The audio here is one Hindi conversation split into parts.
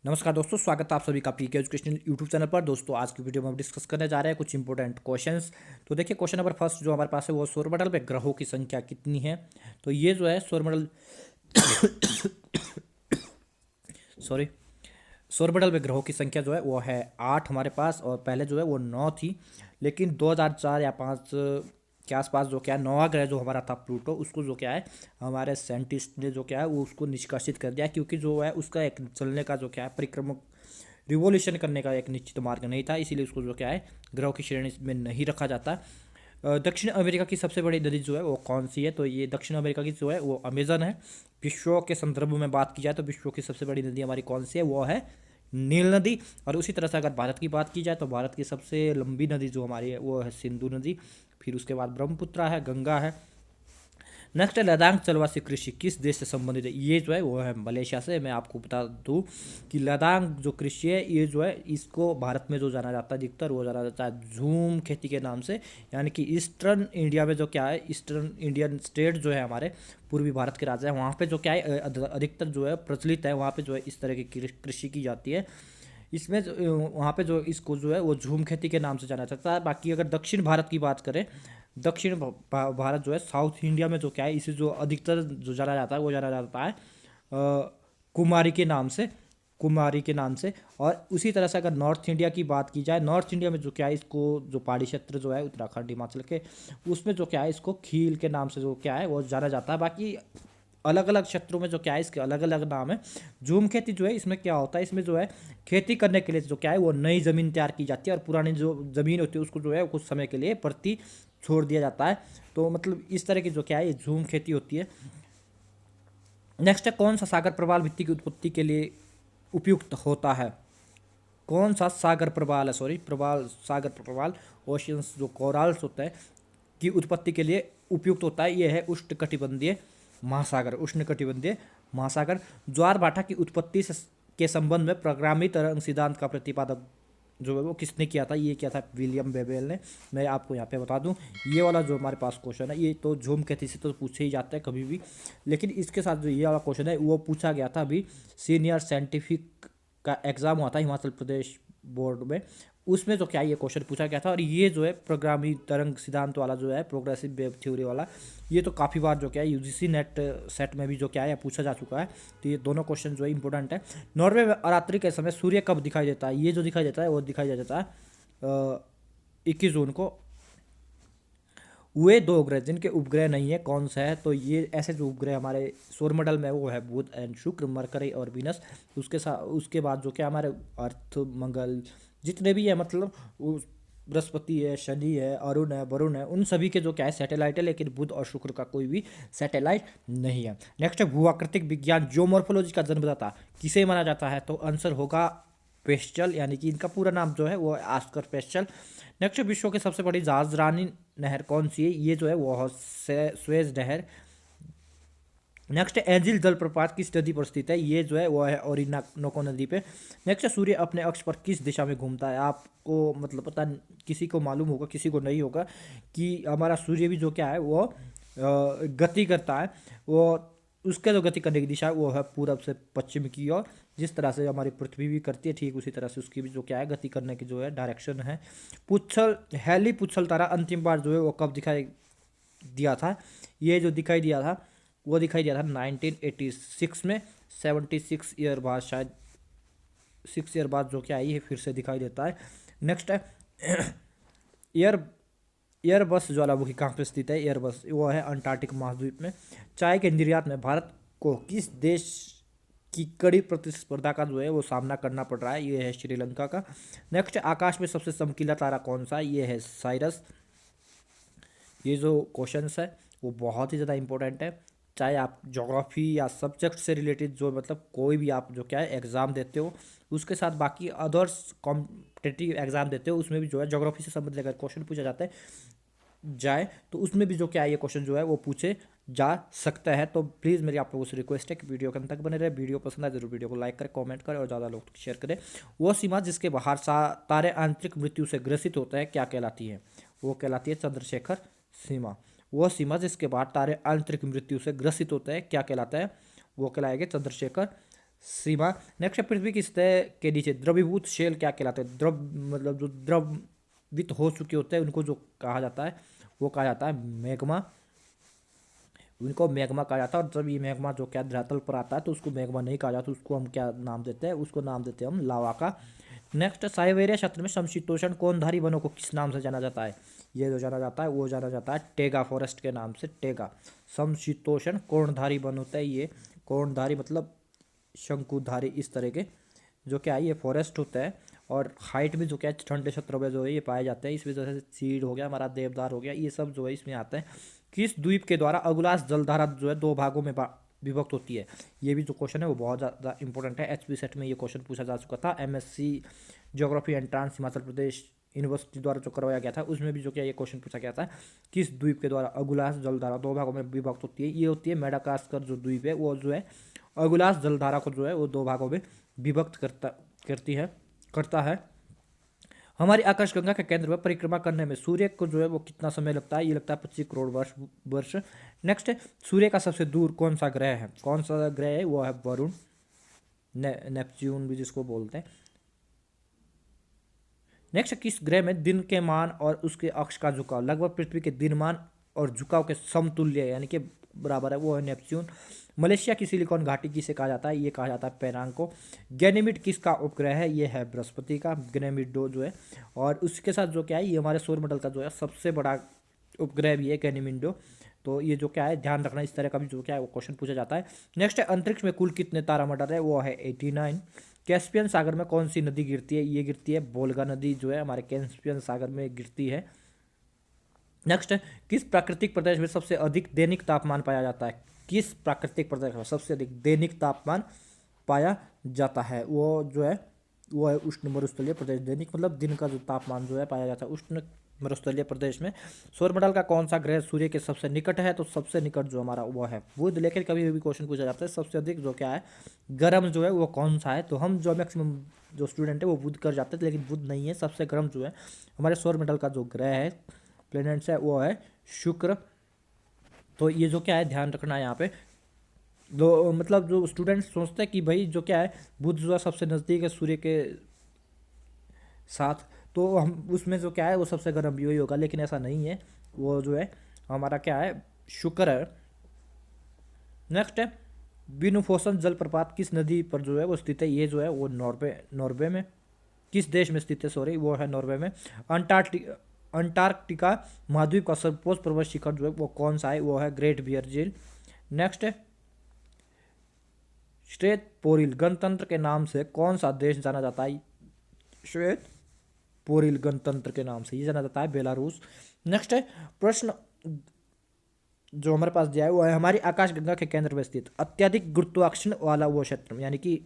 नमस्कार दोस्तों, स्वागत है आप सभी का पीके एजुकेशनल यूट्यूब चैनल पर। दोस्तों आज की वीडियो में हम डिस्कस करने जा रहे हैं कुछ इंपॉर्टेंट क्वेश्चंस। तो देखिए, क्वेश्चन नंबर फर्स्ट जो हमारे पास है वो सौरमंडल में ग्रहों की संख्या कितनी है। तो ये जो है सौरमंडल सॉरी सौरमंडल में ग्रहों की संख्या जो है वो है 8 हमारे पास, और पहले जो है वो 9 थी। लेकिन 2004 या 5 के आसपास जो क्या है नौवां ग्रह जो हमारा था प्लूटो, उसको जो क्या है हमारे साइंटिस्ट ने जो क्या है वो उसको निष्कासित कर दिया, क्योंकि जो है उसका एक चलने का जो क्या है परिक्रम रिवोल्यूशन करने का एक निश्चित मार्ग नहीं था, इसीलिए उसको जो क्या है ग्रहों की श्रेणी में नहीं रखा जाता। दक्षिण अमेरिका की सबसे बड़ी नदी जो है वो कौन सी है। तो ये दक्षिण अमेरिका की जो है वो अमेजन है। विश्व के संदर्भ में बात की जाए तो विश्व की सबसे बड़ी नदी हमारी कौन सी है, वो है नील नदी। और उसी तरह से अगर भारत की बात की जाए तो भारत की सबसे लंबी नदी जो हमारी है वो है सिंधु नदी। फिर उसके बाद ब्रह्मपुत्र है, गंगा है। नेक्स्ट है लद्दाख जलवासी कृषि किस देश से संबंधित है। ये जो है वो है मलेशिया से। मैं आपको बता दूं कि लद्दाख जो कृषि है ये जो है इसको भारत में जो जाना जाता है अधिकतर वो जाना जाता है झूम खेती के नाम से। यानी कि ईस्टर्न इंडिया में जो क्या है ईस्टर्न इंडियन स्टेट जो है हमारे पूर्वी भारत के राज्य है, वहाँ पे जो क्या है अधिकतर जो है प्रचलित है, वहाँ पे जो है इस तरह की कृषि की जाती है। इसमें वहाँ पे जो इसको जो है वो झूम खेती के नाम से जाना जाता है। बाकी अगर दक्षिण भारत की बात करें, दक्षिण भारत जो है साउथ इंडिया में जो क्या है इसे जो अधिकतर जो जाना जाता है वो जाना जाता है कुमारी के नाम से, कुमारी के नाम से। और उसी तरह से अगर नॉर्थ इंडिया की बात की जाए, नॉर्थ इंडिया में जो क्या है इसको जो पहाड़ी क्षेत्र जो है उत्तराखंड हिमाचल के, उसमें जो क्या है इसको खील के नाम से जो क्या है वो जाना जाता है। बाकी अलग अलग क्षेत्रों में जो क्या है इसके अलग अलग नाम है। झूम खेती जो है इसमें क्या होता है, इसमें जो है खेती करने के लिए जो क्या है वो नई ज़मीन तैयार की जाती है, और पुरानी जो ज़मीन होती है उसको जो है कुछ समय के लिए प्रति छोड़ दिया जाता है। तो मतलब इस तरह की जो क्या है ये झूम खेती होती है। नेक्स्ट है कौन सा सागर प्रवाल मिट्टी की उत्पत्ति के लिए उपयुक्त होता है। कौन सा सागर प्रवाल है, सॉरी प्रवाल, सागर प्रवाल ओशियंस जो कोरल्स होता है की उत्पत्ति के लिए उपयुक्त होता है। यह है उष्णकटिबंधीय महासागर, उष्णकटिबंधीय महासागर। ज्वार भाटा की उत्पत्ति से के संबंध में प्राग्रामी तरंग सिद्धांत का प्रतिपादक जो है वो किसने किया था, ये किया था विलियम बेबेल ने। मैं आपको यहाँ पे बता दूं ये वाला जो हमारे पास क्वेश्चन है ये तो झूम खेती से तो पूछे ही जाता है कभी भी, लेकिन इसके साथ जो ये वाला क्वेश्चन है वो पूछा गया था अभी सीनियर साइंटिफिक का एग्ज़ाम हुआ था हिमाचल प्रदेश बोर्ड में, उसमें जो क्या ये क्वेश्चन पूछा गया था। और ये जो है प्रोग्रामी तरंग सिद्धांत वाला जो है प्रोग्रेसिव वेव थ्योरी वाला, ये तो काफ़ी बार जो क्या है यूजीसी नेट सेट में भी जो क्या है पूछा जा चुका है। तो ये दोनों क्वेश्चन जो है इंपॉर्टेंट है। नॉर्वे में अरात्रि के समय सूर्य कब दिखाई देता है। ये जो दिखाई देता है वो दिखाई देता है 21 जून को। वे दो उपग्रह जिनके उपग्रह नहीं है कौन सा है। तो ये ऐसे जो उपग्रह हमारे सौरमंडल में वो है बुध एंड शुक्र, मरकरी और वीनस। उसके साथ उसके बाद जो क्या हमारे अर्थ, मंगल जितने भी है, मतलब बृहस्पति है, शनि है, अरुण है, वरुण है, उन सभी के जो क्या है सैटेलाइट है, लेकिन बुध और शुक्र का कोई भी सैटेलाइट नहीं है। नेक्स्ट है भूआकृतिक विज्ञान जियोमॉर्फोलॉजी का जन्मदाता किसे माना जाता है। तो आंसर होगा पेस्टल, यानी कि इनका पूरा नाम जो है वो आस्कर पेस्टल। नेक्स्ट विश्व की सबसे बड़ी जहाजरानी नहर कौन सी है। ये जो है वो स्वेज नहर। नेक्स्ट एंजिल जलप्रपात किस नदी पर स्थित है। ये जो है वो है ओरिनोको नदी पे। नेक्स्ट सूर्य अपने अक्ष पर किस दिशा में घूमता है। आपको मतलब पता किसी को मालूम होगा किसी को नहीं होगा कि हमारा सूर्य भी जो क्या है वो गति करता है। वो उसके जो गति करने की दिशा है वो है पूरब से पश्चिम की ओर। जिस तरह से हमारी पृथ्वी भी करती है ठीक उसी तरह से उसकी भी जो क्या है गति करने की जो है डायरेक्शन है। पुच्छल हैली पुच्छल तारा अंतिम बार जो है वो कब दिखाई दिया था। ये जो दिखाई दिया था वो दिखाई दिया था 1986 में। 76 ईयर बाद, शायद 6 ईयर बाद जो क्या है ये फिर से दिखाई देता है। नेक्स्ट है एयर एयरबस ज्वालामुखी कहाँ पर स्थित है। एयरबस वो है अंटार्कटिक महाद्वीप में। चाय के निर्यात में भारत को किस देश की कड़ी प्रतिस्पर्धा का जो है वो सामना करना पड़ रहा है। ये है श्रीलंका का। नेक्स्ट आकाश में सबसे चमकीला तारा कौन सा है। ये है साइरस। ये जो क्वेश्चंस है वो बहुत ही ज़्यादा इंपॉर्टेंट है, चाहे आप ज्योग्राफी या सब्जेक्ट से रिलेटेड जो मतलब कोई भी आप जो क्या है एग्ज़ाम देते हो, उसके साथ बाकी अदर्स कॉम्पिटिटिव एग्ज़ाम देते हो उसमें भी जो है ज्योग्राफी से संबंधित अगर क्वेश्चन पूछा जाता है जाए तो उसमें भी जो क्या है ये क्वेश्चन जो है वो पूछे जा सकता है। तो प्लीज़ मेरी आप लोगों से रिक्वेस्ट है कि वीडियो के अंत तक बने रहे। वीडियो पसंद आए जरूर वीडियो को लाइक करें, कमेंट करें और ज़्यादा लोग शेयर करें। वो सीमा जिसके बाहर तारे आंतरिक मृत्यु से ग्रसित होते हैं क्या कहलाती है। वो कहलाती है चंद्रशेखर सीमा। वो सीमा जिसके बाद तारे आंतरिक मृत्यु से ग्रसित होते हैं क्या कहलाता है। वो कहलाएगा चंद्रशेखर सीमा। नेक्स्ट है पृथ्वी की सतह के नीचे द्रवीभूत शेल क्या कहलाते हैं? द्रव मतलब जो द्रवित हो चुके होते हैं उनको जो कहा जाता है वो कहा जाता है मैग्मा। उनको मैग्मा कहा जाता है। और जब ये मैग्मा जो क्या धरातल पर आता है तो उसको मैग्मा नहीं कहा जाता, उसको हम क्या नाम देते हैं? उसको नाम देते हैं हम लावा का। नेक्स्ट, साइबेरिया क्षेत्र में समशीतोष्ण कोणधारी वनों को किस नाम से जाना जाता है? ये जो जाना जाता है वो जाना जाता है टेगा फॉरेस्ट के नाम से। टेगा समशीतोष्ण कोणधारी वन होता है ये। कोणधारी मतलब शंकुधारी, इस तरह के जो क्या है ये फॉरेस्ट होता है। और हाइट में जो क्या है ठंडे क्षेत्रों में जो है ये पाए जाते हैं। इस वजह से चीड़ हो गया, हमारा देवदार हो गया, ये सब जो है इसमें आते हैं। किस द्वीप के द्वारा अगुलास जलधारा जो है दो भागों में विभक्त होती है? ये भी जो क्वेश्चन है वो बहुत ज़्यादा इंपॉर्टेंट है। एचपी सेट में ये क्वेश्चन पूछा जा चुका था। MSc geography entrance Himachal Pradesh university द्वारा जो करवाया गया था उसमें भी जो क्या ये क्वेश्चन पूछा गया था। किस द्वीप के द्वारा अगुलास जलधारा दो भागों में विभक्त होती है? ये होती है मेडागास्कर जो द्वीप है वो जो है अगुलास जलधारा को जो है वो दो भागों में विभक्त करता है। हमारी आकाशगंगा के केंद्र पर परिक्रमा करने में सूर्य को जो है वो कितना समय लगता है? ये लगता है 25 करोड़ वर्ष। नेक्स्ट है सूर्य का सबसे दूर कौन सा ग्रह है? कौन सा ग्रह है? वो है वरुण, नेपच्यून भी जिसको बोलते हैं। नेक्स्ट, किस ग्रह में दिन के मान और उसके अक्ष का झुकाव लगभग पृथ्वी के दिनमान और झुकाव के समतुल्य है, यानी कि बराबर है? वो है नेपच्यून। मलेशिया की सिलिकॉन घाटी किसे कहा जाता है? ये कहा जाता है पेनांग को। गैनीमीड किसका उपग्रह है? ये है बृहस्पति का गैनीमीड जो है। और उसके साथ जो क्या है ये हमारे सौरमंडल का जो है सबसे बड़ा उपग्रह भी है गैनीमीड। तो ये जो क्या है ध्यान रखना, इस तरह का भी जो क्या है वो क्वेश्चन पूछा जाता है। नेक्स्ट है अंतरिक्ष में कुल कितने तारामंडल है? वो है 89। कैस्पियन सागर में कौन सी नदी गिरती है? ये गिरती है वोल्गा नदी जो है हमारे कैस्पियन सागर में गिरती है। नेक्स्ट है किस प्राकृतिक प्रदेश में सबसे अधिक दैनिक तापमान पाया जाता है? किस प्राकृतिक प्रदेश में सबसे अधिक दैनिक तापमान पाया जाता है? वो है उष्ण मरुस्थलीय प्रदेश। दैनिक मतलब दिन का जो तापमान जो है पाया जाता है उष्ण मरुस्थलीय प्रदेश में। सौरमंडल का कौन सा ग्रह सूर्य के सबसे निकट है? तो सबसे निकट जो हमारा वो है बुध। लेकिन कभी भी क्वेश्चन पूछा जाता है सबसे अधिक जो क्या है गर्म जो है वो कौन सा है? तो हम जो मैक्सिमम जो स्टूडेंट है वो बुध कर जाते हैं, लेकिन बुध नहीं है। सबसे गर्म जो है हमारे सौरमंडल का जो ग्रह है प्लैनेट्स है वो है शुक्र। तो ये जो क्या है ध्यान रखना है यहाँ पे। दो मतलब जो स्टूडेंट्स सोचते हैं कि भाई जो क्या है बुध जो है सबसे नज़दीक है सूर्य के साथ, तो हम उसमें जो क्या है वो सबसे गर्म भी वही होगा, लेकिन ऐसा नहीं है। वो जो है हमारा क्या है शुक्र है। नेक्स्ट है बिनुफोसन जलप्रपात किस नदी पर जो है वो स्थित है? ये जो है वो नॉर्वे में किस देश में स्थित है? सॉरी, वो है नॉर्वे में। अंटार्कटिका महाद्वीप का सर्वोच्च पर्वत शिखर जो है वो कौन सा है? वो है ग्रेट बियर झील। नेक्स्ट है श्वेत पोरिल गणतंत्र के नाम से कौन सा देश जाना जाता है? श्वेत पोरिल गणतंत्र के नाम से ये जाना जाता है बेलारूस। नेक्स्ट है प्रश्न जो हमारे पास दिया है वो है हमारी आकाशगंगा के केंद्र में स्थित अत्यधिक गुरुत्वाकर्षण वाला वो क्षेत्र, यानी कि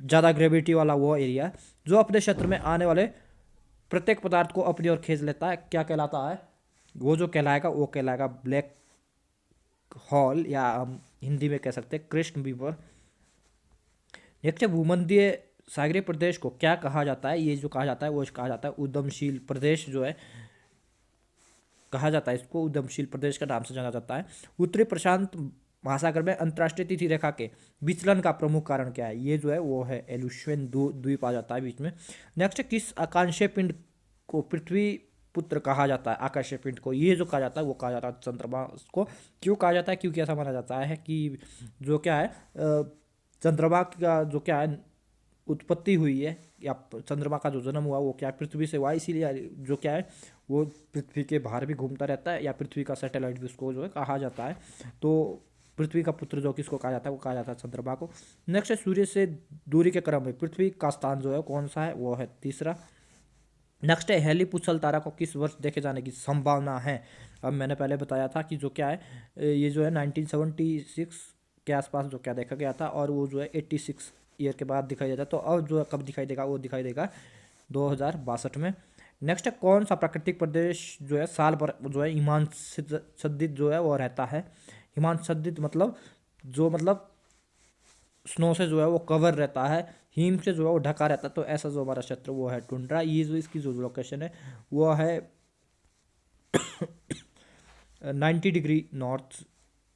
ज़्यादा ग्रेविटी वाला वो एरिया जो अपने क्षेत्र में आने वाले प्रत्येक पदार्थ को अपनी ओर खींच लेता है, क्या कहलाता है? वो जो कहलाएगा वो कहलाएगा ब्लैक होल, या हम हिंदी में कह सकते हैं कृष्ण विवर। नेक्स्ट भूमध्य सागरीय प्रदेश को क्या कहा जाता है? ये जो कहा जाता है वो कहा जाता है उद्यमशील प्रदेश जो है कहा जाता है, इसको उद्यमशील प्रदेश का नाम से जाना जाता है। उत्तरी प्रशांत महासागर में अंतर्राष्ट्रीय तिथि रेखा के विचलन का प्रमुख कारण क्या है? ये जो है वो है एलुशियन द्वीप आ जाता है बीच में। नेक्स्ट किस आकांक्षीय पिंड को पृथ्वी पुत्र कहा जाता है? आकाशीय पिंड को ये जो कहा जाता है वो कहा जाता है चंद्रमा को। क्यों कहा जाता है? क्योंकि ऐसा माना जाता है कि जो क्या है चंद्रमा का जो क्या है उत्पत्ति हुई है या चंद्रमा का जो जन्म हुआ वो क्या पृथ्वी से हुआ, इसीलिए जो क्या है वो पृथ्वी के बाहर भी घूमता रहता है, या पृथ्वी का सैटेलाइट भी उसको जो है कहा जाता है। तो पृथ्वी का पुत्र जो किसको कहा जाता है? वो कहा जाता है चंद्रमा को। नेक्स्ट है सूर्य से दूरी के क्रम में पृथ्वी का स्थान जो है कौन सा है? वो है तीसरा। नेक्स्ट है हेलीपुछल तारा को किस वर्ष देखे जाने की संभावना है? अब मैंने पहले बताया था कि जो क्या है ये जो है 1976 के आसपास जो क्या देखा गया था, और वो जो है 86 ईयर के बाद दिखाई देता। तो अब जो कब दिखाई देगा? वो दिखाई देगा 2062 में। नेक्स्ट है कौन सा प्राकृतिक प्रदेश जो है साल भर जो है हिमांच्छादित जो है वो रहता है? हिमांच्छादित मतलब जो मतलब स्नो से जो है वो कवर रहता है, हिम से जो है वो ढका रहता है। तो ऐसा जो हमारा क्षेत्र वो है टुंड्रा। ये जो इसकी जो लोकेशन है वो है 90 डिग्री नॉर्थ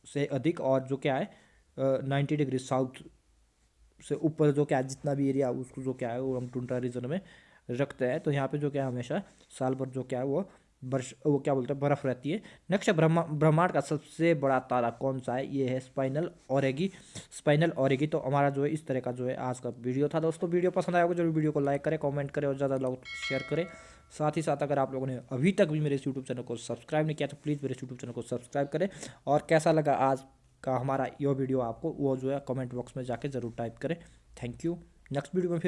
से अधिक, और जो क्या है 90 डिग्री साउथ से ऊपर जो क्या है जितना भी एरिया उसको जो क्या है वो हम टुंड्रा रीजन में रखते हैं। तो यहाँ पे जो क्या है हमेशा साल भर जो क्या है वो क्या बोलते हैं बर्फ़ रहती है। नेक्स्ट है ब्रह्मांड का सबसे बड़ा तारा कौन सा है, ये है स्पाइनल ऑरेगी। तो हमारा जो है इस तरह का जो है आज का वीडियो था दोस्तों। वीडियो पसंद आया होगा जरूर वीडियो को लाइक करें, कमेंट करें और ज़्यादा लोग शेयर करें। साथ ही साथ अगर आप लोगों ने अभी तक भी मेरे इस यूट्यूब चैनल को सब्सक्राइब नहीं किया तो प्लीज़ मेरे यूट्यूब चैनल को सब्सक्राइब करें। और कैसा लगा आज का हमारा ये वीडियो आपको, वो जो है कमेंट बॉक्स में जाके ज़रूर टाइप करें। Thank you. नेक्स्ट वीडियो में फिर